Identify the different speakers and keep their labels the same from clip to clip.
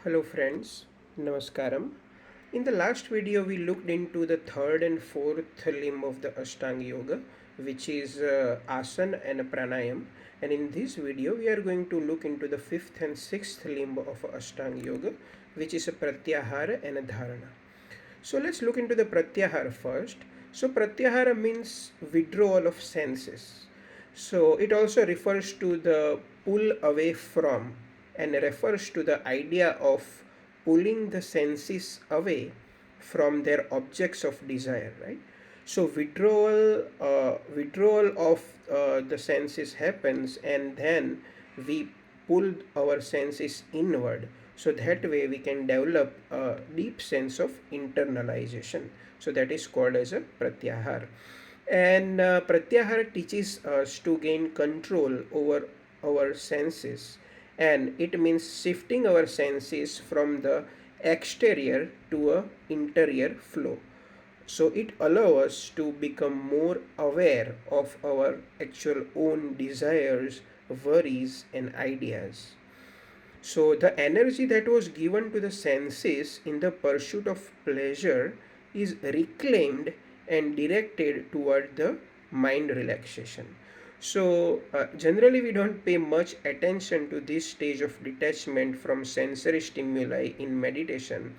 Speaker 1: Hello friends, Namaskaram. In the last video we looked into the third and fourth limb of the Ashtanga Yoga, which is asana and pranayam, and in this video we are going to look into the fifth and sixth limb of Ashtanga Yoga, which is a Pratyahara and a Dharana. So let's look into the Pratyahara first. So Pratyahara means withdrawal of senses. So it also refers to the pull away from and refers to the idea of pulling the senses away from their objects of desire, right? So withdrawal of the senses happens, and then we pull our senses inward. So that way we can develop a deep sense of internalization. So that is called as a pratyahara. And Pratyahara teaches us to gain control over our senses, and it means shifting our senses from the exterior to a interior flow. So it allows us to become more aware of our actual own desires, worries, and ideas. So the energy that was given to the senses in the pursuit of pleasure is reclaimed and directed toward the mind relaxation. So generally we don't pay much attention to this stage of detachment from sensory stimuli in meditation,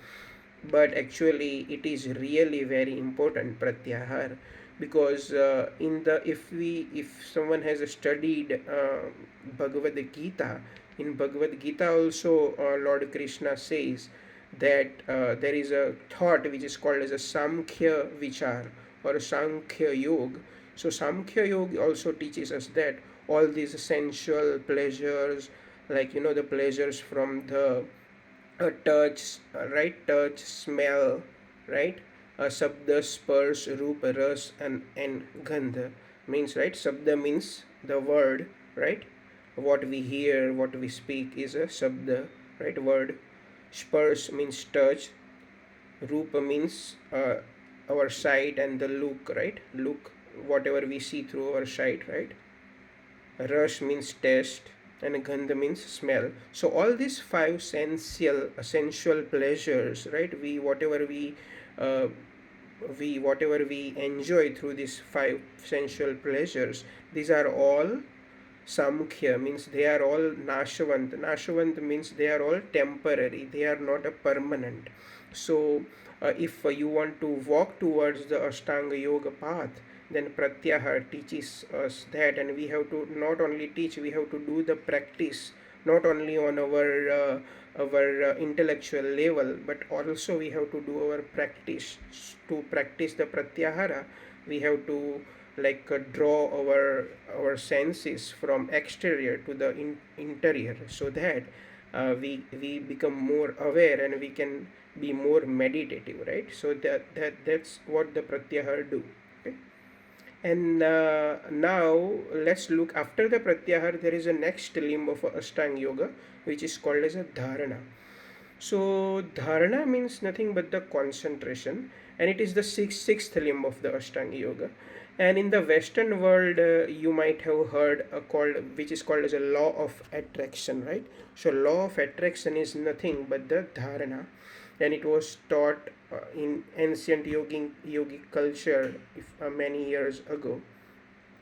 Speaker 1: but actually it is really very important pratyahar, because in the if someone has studied Bhagavad Gita, in Bhagavad Gita also Lord Krishna says that there is a thought which is called as a Samkhya Vichar or Sankhya Yoga. So Samkhya Yoga also teaches us that all these sensual pleasures, like the pleasures from the touch, right? Touch, smell, right? Sabda, spars, rupa, ras, and gandha means, right? Sabda means the word, right? What we hear, what we speak is a sabda, right? Word. Spars means touch. Rupa means our sight, and the look, right? Look, whatever we see through our sight, right? Rush means taste, and gandha means smell. So all these five sensual pleasures, right? Uh, whatever we enjoy through these five sensual pleasures, these are all samkhya, means they are all nashvant. Nashvant means they are all temporary, they are not a permanent. So if you want to walk towards the Ashtanga Yoga path, then Pratyahara teaches us that, and we have to not only teach, we have to do the practice, not only on our intellectual level, but also we have to do our practice. To practice the Pratyahara, we have to draw our senses from exterior to the interior, so that we become more aware and we can be more meditative, right? So that's what the Pratyahara do. Okay? And now let's look, after the Pratyahara there is a next limb of Ashtanga Yoga, which is called as a Dharana. So Dharana means nothing but the concentration, and it is the sixth limb of the Ashtanga Yoga. And in the Western world, you might have heard which is called as a law of attraction, right? So law of attraction is nothing but the Dharana, and it was taught in ancient yogic culture many years ago.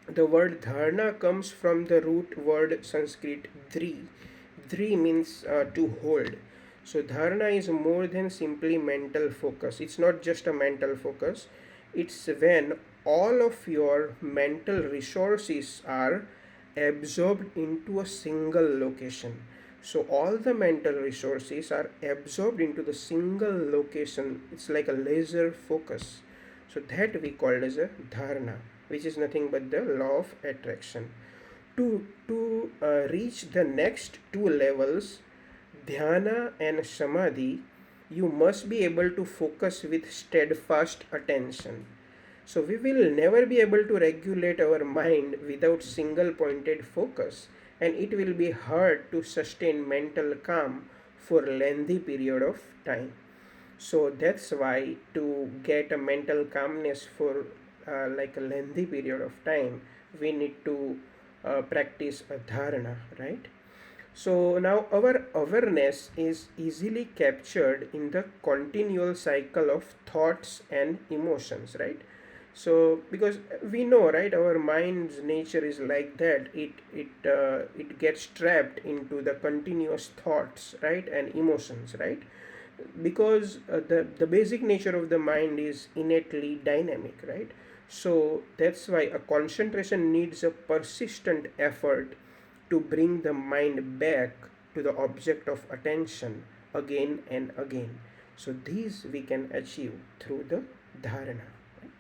Speaker 1: The word dharana comes from the root word Sanskrit dhri. Dhri means to hold. So dharana is more than simply mental focus. It's not just a mental focus. It's when all of your mental resources are absorbed into a single location. So all the mental resources are absorbed into the single location. It's like a laser focus. So that we call as a dharana, which is nothing but the law of attraction. To reach the next two levels, dhyana and samadhi, you must be able to focus with steadfast attention. So we will never be able to regulate our mind without single pointed focus, and it will be hard to sustain mental calm for a lengthy period of time. So that's why to get a mental calmness for like a lengthy period of time, we need to practice a dharana, right? So now our awareness is easily captured in the continual cycle of thoughts and emotions, right? So because we know, right, our mind's nature is like that. It gets trapped into the continuous thoughts, right, and emotions, right? Because the basic nature of the mind is innately dynamic, right? So that's why a concentration needs a persistent effort to bring the mind back to the object of attention again and again. So these we can achieve through the dharana, right?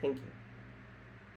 Speaker 1: Thank you.